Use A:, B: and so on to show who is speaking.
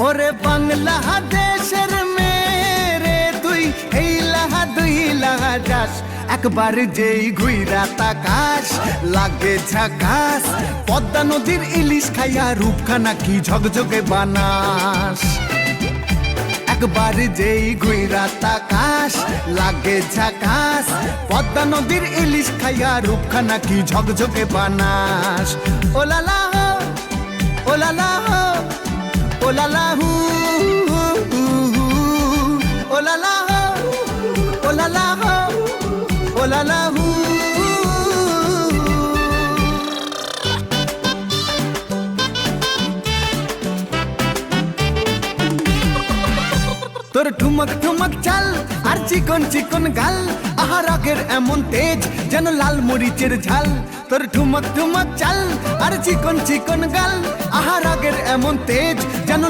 A: ওরে বাংলাদেশের মেরে তুই এই লাহা দুই লাহা যাস, একবার যেই ঘুইরা তাকাস লাগে ঝাকাস। পদ্মা নদীর ইলিশ খাইয়া রূপখানা কি ঝকঝকে বানাস। একবার যেই ঘুইরা তাকাস লাগে ঝাকাস। পদ্মা নদীর ইলিশ খাইয়া রূপখানা কি ঝকঝকে বানাস। ওলালা হো ওলালা হো ওলালা হু ওলালা হো ওলালা হো ওলালা হু। তোর ঠুমক ঠুমক চাল আর চিকন চিকন গাল, আহা রাগের এমন তেজ যেন লাল মরিচের ঝাল। তোর ঠুমক ঠুমক চাল আর চিকন চিকন গাল, আহা রাগের এমন তেজ যেন